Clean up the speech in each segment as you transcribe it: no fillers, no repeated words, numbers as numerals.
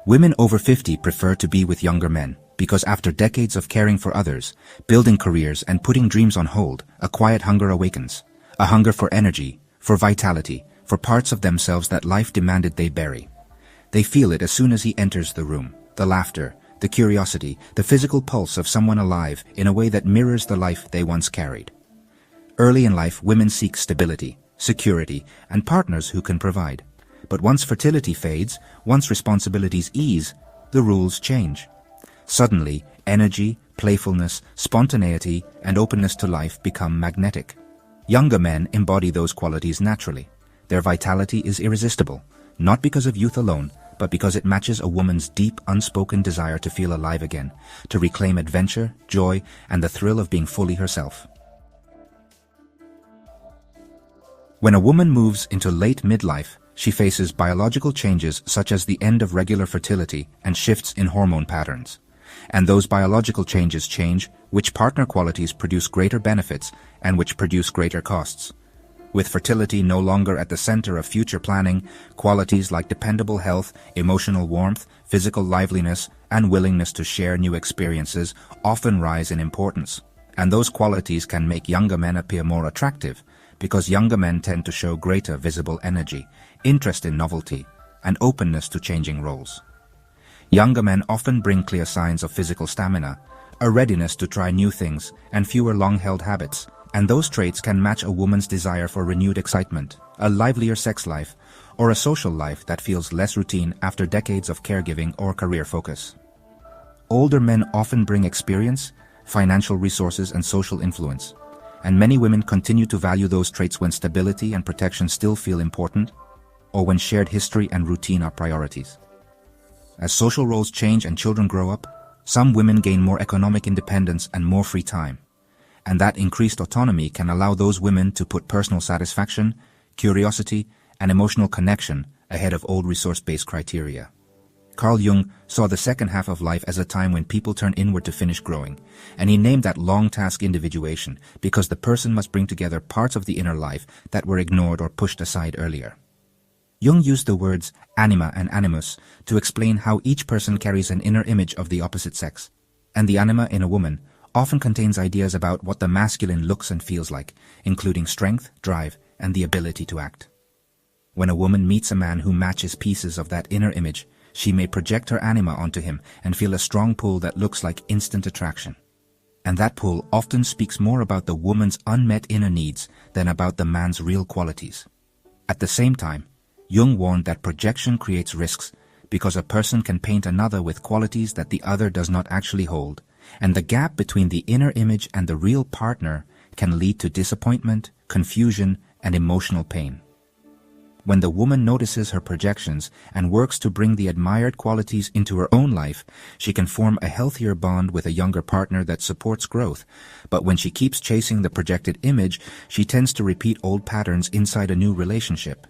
Women over 50 prefer to be with younger men, because after decades of caring for others, building careers and putting dreams on hold, a quiet hunger awakens. A hunger for energy, for vitality, for parts of themselves that life demanded they bury. They feel it as soon as he enters the room, the laughter, the curiosity, the physical pulse of someone alive in a way that mirrors the life they once carried. Early in life, women seek stability, security, and partners who can provide. But once fertility fades, once responsibilities ease, the rules change. Suddenly, energy, playfulness, spontaneity, and openness to life become magnetic. Younger men embody those qualities naturally. Their vitality is irresistible, not because of youth alone, but because it matches a woman's deep, unspoken desire to feel alive again, to reclaim adventure, joy, and the thrill of being fully herself. When a woman moves into late midlife, she faces biological changes such as the end of regular fertility and shifts in hormone patterns. And those biological changes change which partner qualities produce greater benefits and which produce greater costs. With fertility no longer at the center of future planning, qualities like dependable health, emotional warmth, physical liveliness, and willingness to share new experiences often rise in importance. And those qualities can make younger men appear more attractive, because younger men tend to show greater visible energy, interest in novelty, and openness to changing roles. Younger men often bring clear signs of physical stamina, a readiness to try new things, and fewer long-held habits, and those traits can match a woman's desire for renewed excitement, a livelier sex life, or a social life that feels less routine after decades of caregiving or career focus. Older men often bring experience, financial resources, and social influence, and many women continue to value those traits when stability and protection still feel important, or when shared history and routine are priorities. As social roles change and children grow up, some women gain more economic independence and more free time. And that increased autonomy can allow those women to put personal satisfaction, curiosity, and emotional connection ahead of old resource-based criteria. Carl Jung saw the second half of life as a time when people turn inward to finish growing, and he named that long task individuation because the person must bring together parts of the inner life that were ignored or pushed aside earlier. Jung used the words anima and animus to explain how each person carries an inner image of the opposite sex, and the anima in a woman often contains ideas about what the masculine looks and feels like, including strength, drive, and the ability to act. When a woman meets a man who matches pieces of that inner image, she may project her anima onto him and feel a strong pull that looks like instant attraction. And that pull often speaks more about the woman's unmet inner needs than about the man's real qualities. At the same time, Jung warned that projection creates risks because a person can paint another with qualities that the other does not actually hold, and the gap between the inner image and the real partner can lead to disappointment, confusion, and emotional pain. When the woman notices her projections and works to bring the admired qualities into her own life, she can form a healthier bond with a younger partner that supports growth. But when she keeps chasing the projected image, she tends to repeat old patterns inside a new relationship.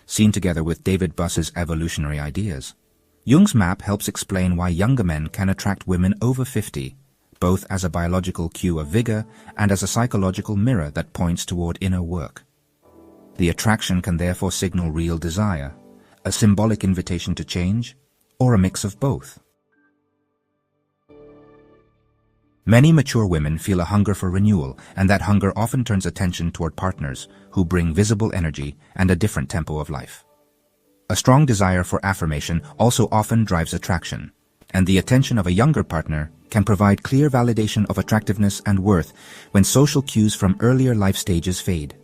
Seen together with David Buss's evolutionary ideas, Jung's map helps explain why younger men can attract women over 50, both as a biological cue of vigor and as a psychological mirror that points toward inner work. The attraction can therefore signal real desire, a symbolic invitation to change, or a mix of both. Many mature women feel a hunger for renewal, and that hunger often turns attention toward partners who bring visible energy and a different tempo of life. A strong desire for affirmation also often drives attraction, and the attention of a younger partner can provide clear validation of attractiveness and worth when social cues from earlier life stages fade.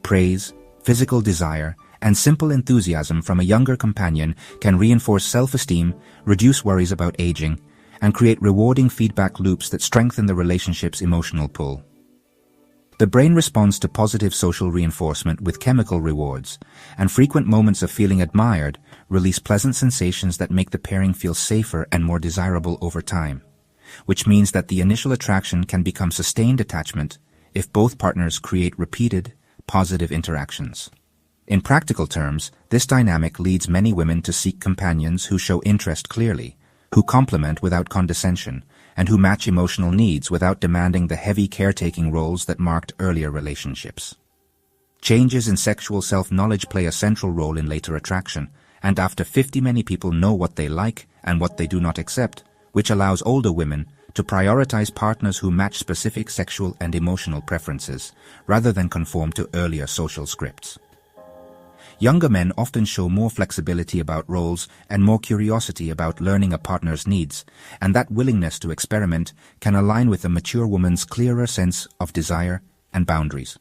Praise, physical desire, and simple enthusiasm from a younger companion can reinforce self-esteem, reduce worries about aging, and create rewarding feedback loops that strengthen the relationship's emotional pull. The brain responds to positive social reinforcement with chemical rewards, and frequent moments of feeling admired release pleasant sensations that make the pairing feel safer and more desirable over time, which means that the initial attraction can become sustained attachment if both partners create repeated, positive interactions. In practical terms, this dynamic leads many women to seek companions who show interest clearly, who compliment without condescension, and who match emotional needs without demanding the heavy caretaking roles that marked earlier relationships. Changes in sexual self-knowledge play a central role in later attraction, and after 50 many people know what they like and what they do not accept, which allows older women to prioritize partners who match specific sexual and emotional preferences, rather than conform to earlier social scripts. Younger men often show more flexibility about roles and more curiosity about learning a partner's needs, and that willingness to experiment can align with a mature woman's clearer sense of desire and boundaries.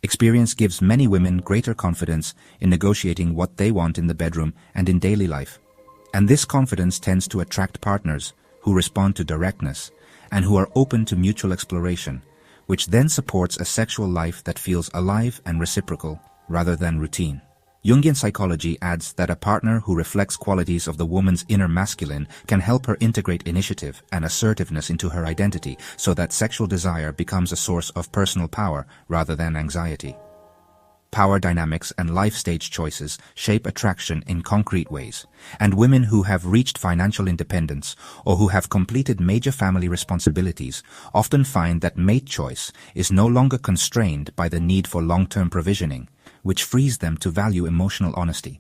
Experience gives many women greater confidence in negotiating what they want in the bedroom and in daily life, and this confidence tends to attract partners who respond to directness and who are open to mutual exploration, which then supports a sexual life that feels alive and reciprocal rather than routine. Jungian psychology adds that a partner who reflects qualities of the woman's inner masculine can help her integrate initiative and assertiveness into her identity so that sexual desire becomes a source of personal power rather than anxiety. Power dynamics and life stage choices shape attraction in concrete ways, and women who have reached financial independence or who have completed major family responsibilities often find that mate choice is no longer constrained by the need for long-term provisioning, which frees them to value emotional honesty,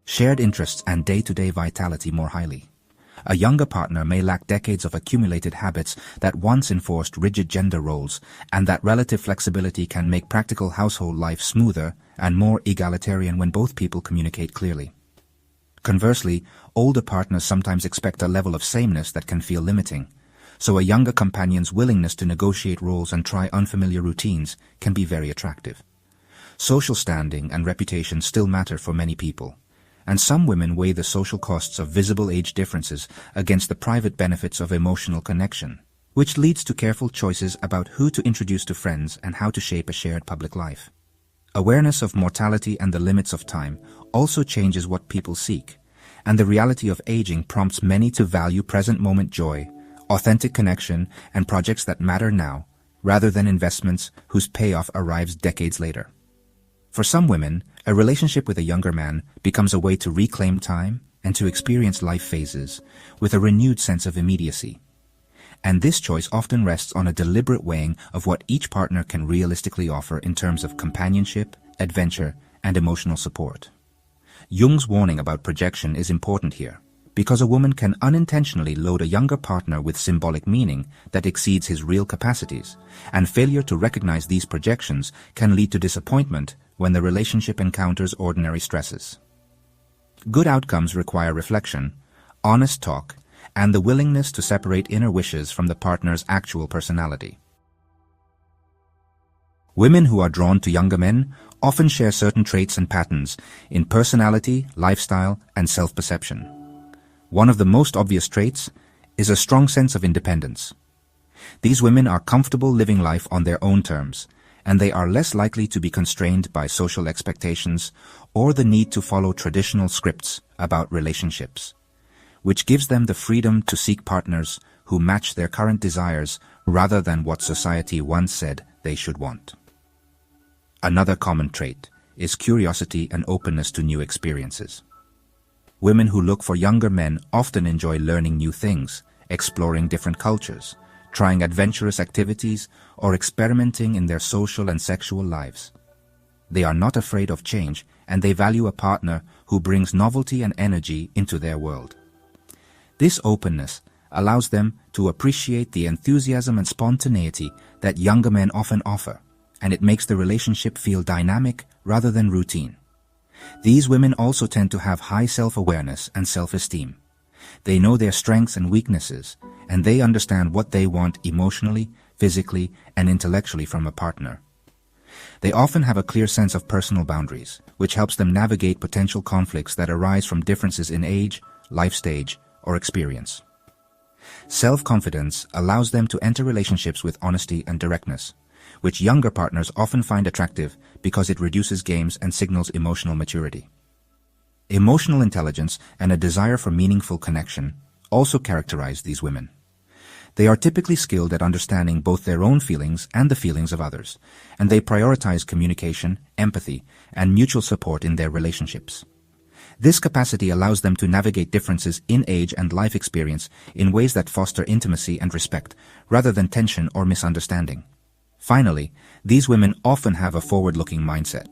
shared interests and day-to-day vitality more highly. A younger partner may lack decades of accumulated habits that once enforced rigid gender roles, and that relative flexibility can make practical household life smoother and more egalitarian when both people communicate clearly. Conversely, older partners sometimes expect a level of sameness that can feel limiting, so a younger companion's willingness to negotiate roles and try unfamiliar routines can be very attractive. Social standing and reputation still matter for many people, and some women weigh the social costs of visible age differences against the private benefits of emotional connection, which leads to careful choices about who to introduce to friends and how to shape a shared public life. Awareness of mortality and the limits of time also changes what people seek, and the reality of aging prompts many to value present-moment joy, authentic connection, and projects that matter now, rather than investments whose payoff arrives decades later. For some women, a relationship with a younger man becomes a way to reclaim time and to experience life phases with a renewed sense of immediacy. And this choice often rests on a deliberate weighing of what each partner can realistically offer in terms of companionship, adventure, and emotional support. Jung's warning about projection is important here, because a woman can unintentionally load a younger partner with symbolic meaning that exceeds his real capacities, and failure to recognize these projections can lead to disappointment when the relationship encounters ordinary stresses. Good outcomes require reflection, honest talk, and the willingness to separate inner wishes from the partner's actual personality. Women who are drawn to younger men often share certain traits and patterns in personality, lifestyle, and self-perception. One of the most obvious traits is a strong sense of independence. These women are comfortable living life on their own terms, and they are less likely to be constrained by social expectations or the need to follow traditional scripts about relationships, which gives them the freedom to seek partners who match their current desires rather than what society once said they should want. Another common trait is curiosity and openness to new experiences. Women who look for younger men often enjoy learning new things, exploring different cultures, trying adventurous activities, or experimenting in their social and sexual lives. They are not afraid of change, and they value a partner who brings novelty and energy into their world. This openness allows them to appreciate the enthusiasm and spontaneity that younger men often offer, and it makes the relationship feel dynamic rather than routine. These women also tend to have high self-awareness and self-esteem. They know their strengths and weaknesses, and they understand what they want emotionally, physically, and intellectually from a partner. They often have a clear sense of personal boundaries, which helps them navigate potential conflicts that arise from differences in age, life stage, or experience. Self-confidence allows them to enter relationships with honesty and directness, which younger partners often find attractive because it reduces games and signals emotional maturity. Emotional intelligence and a desire for meaningful connection also characterize these women. They are typically skilled at understanding both their own feelings and the feelings of others, and they prioritize communication, empathy, and mutual support in their relationships. This capacity allows them to navigate differences in age and life experience in ways that foster intimacy and respect, rather than tension or misunderstanding. Finally, these women often have a forward-looking mindset.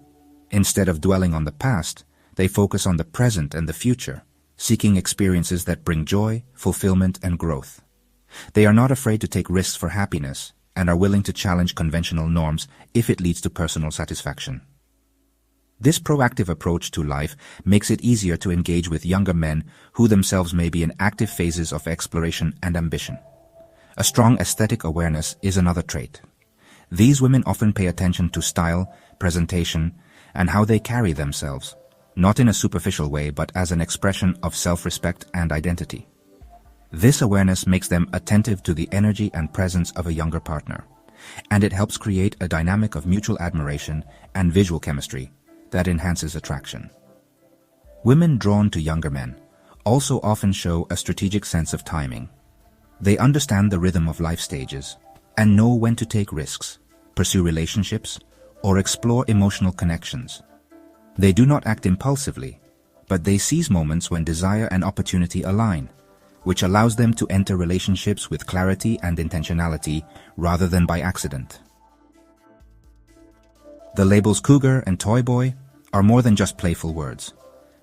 Instead of dwelling on the past, They focus on the present and the future, seeking experiences that bring joy, fulfillment, and growth. They are not afraid to take risks for happiness and are willing to challenge conventional norms if it leads to personal satisfaction. This proactive approach to life makes it easier to engage with younger men who themselves may be in active phases of exploration and ambition. A strong aesthetic awareness is another trait. These women often pay attention to style, presentation, and how they carry themselves, not in a superficial way but as an expression of self-respect and identity. This awareness makes them attentive to the energy and presence of a younger partner, and it helps create a dynamic of mutual admiration and visual chemistry that enhances attraction. Women drawn to younger men also often show a strategic sense of timing. They understand the rhythm of life stages and know when to take risks, pursue relationships, or explore emotional connections. They do not act impulsively, but they seize moments when desire and opportunity align, which allows them to enter relationships with clarity and intentionality rather than by accident. The labels Cougar and Toyboy are more than just playful words.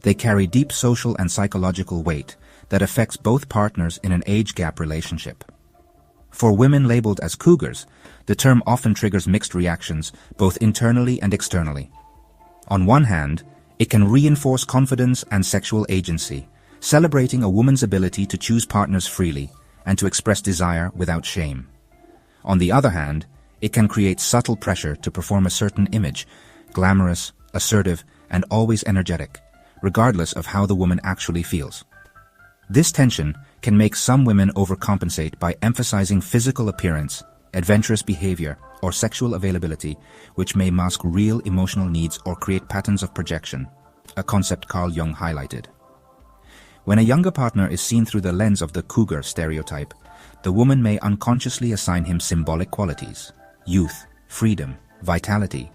They carry deep social and psychological weight that affects both partners in an age gap relationship. For women labeled as Cougars, the term often triggers mixed reactions both internally and externally. On one hand, it can reinforce confidence and sexual agency, celebrating a woman's ability to choose partners freely and to express desire without shame. On the other hand, it can create subtle pressure to perform a certain image, glamorous, assertive, and always energetic, regardless of how the woman actually feels. This tension can make some women overcompensate by emphasizing physical appearance, adventurous behavior, or sexual availability, which may mask real emotional needs or create patterns of projection, a concept Carl Jung highlighted. When a younger partner is seen through the lens of the Cougar stereotype, the woman may unconsciously assign him symbolic qualities, youth, freedom, vitality,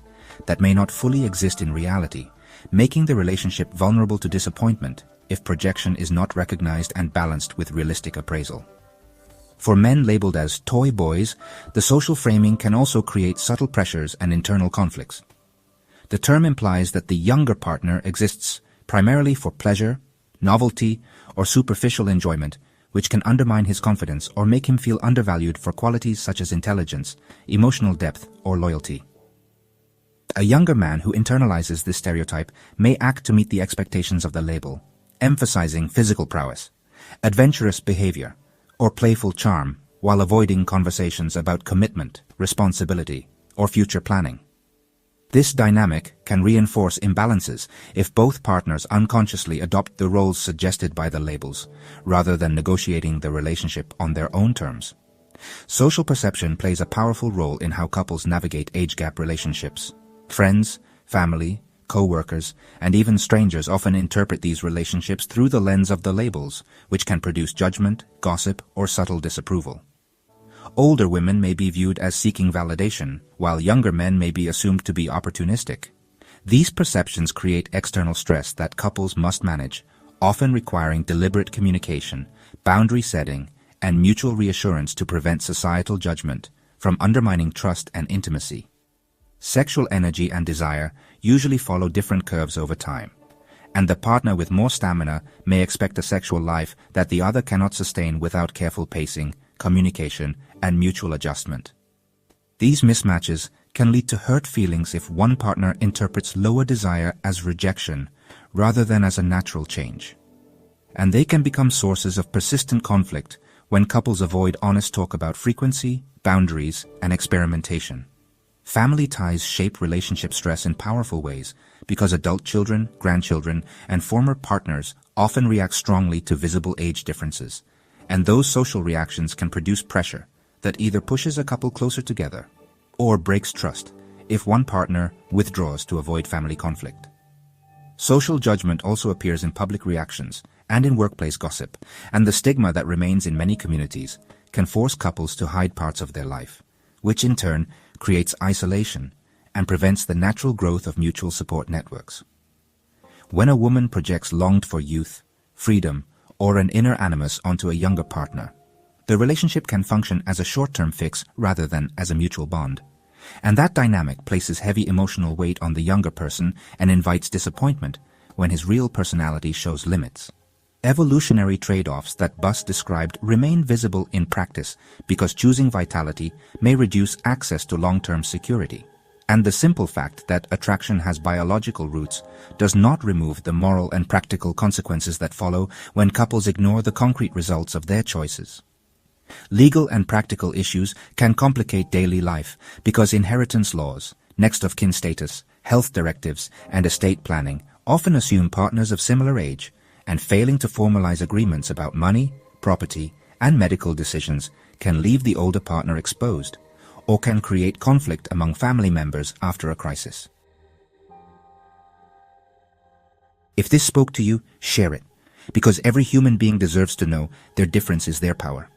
that may not fully exist in reality, making the relationship vulnerable to disappointment if projection is not recognized and balanced with realistic appraisal. For men labeled as toy boys, the social framing can also create subtle pressures and internal conflicts. The term implies that the younger partner exists primarily for pleasure, novelty, or superficial enjoyment, which can undermine his confidence or make him feel undervalued for qualities such as intelligence, emotional depth, or loyalty. A younger man who internalizes this stereotype may act to meet the expectations of the label, emphasizing physical prowess, adventurous behavior, or playful charm, while avoiding conversations about commitment, responsibility, or future planning. This dynamic can reinforce imbalances if both partners unconsciously adopt the roles suggested by the labels, rather than negotiating the relationship on their own terms. Social perception plays a powerful role in how couples navigate age gap relationships. Friends, family, co-workers, and even strangers often interpret these relationships through the lens of the labels, which can produce judgment, gossip, or subtle disapproval. Older women may be viewed as seeking validation, while younger men may be assumed to be opportunistic. These perceptions create external stress that couples must manage, often requiring deliberate communication, boundary setting, and mutual reassurance to prevent societal judgment from undermining trust and intimacy. Sexual energy and desire usually follow different curves over time, and the partner with more stamina may expect a sexual life that the other cannot sustain without careful pacing, communication, and mutual adjustment. These mismatches can lead to hurt feelings if one partner interprets lower desire as rejection rather than as a natural change. And they can become sources of persistent conflict when couples avoid honest talk about frequency, boundaries, and experimentation. Family ties shape relationship stress in powerful ways because adult children, grandchildren, and former partners often react strongly to visible age differences, and those social reactions can produce pressure that either pushes a couple closer together or breaks trust if one partner withdraws to avoid family conflict. Social judgment also appears in public reactions and in workplace gossip, and the stigma that remains in many communities can force couples to hide parts of their life, which in turn creates isolation and prevents the natural growth of mutual support networks. When a woman projects longed-for youth, freedom, or an inner animus onto a younger partner, the relationship can function as a short-term fix rather than as a mutual bond. And that dynamic places heavy emotional weight on the younger person and invites disappointment when his real personality shows limits. Evolutionary trade-offs that Buss described remain visible in practice because choosing vitality may reduce access to long-term security. And the simple fact that attraction has biological roots does not remove the moral and practical consequences that follow when couples ignore the concrete results of their choices. Legal and practical issues can complicate daily life because inheritance laws, next of kin status, health directives, and estate planning often assume partners of similar age, and failing to formalize agreements about money, property, and medical decisions can leave the older partner exposed, or can create conflict among family members after a crisis. If this spoke to you, share it, because every human being deserves to know their difference is their power.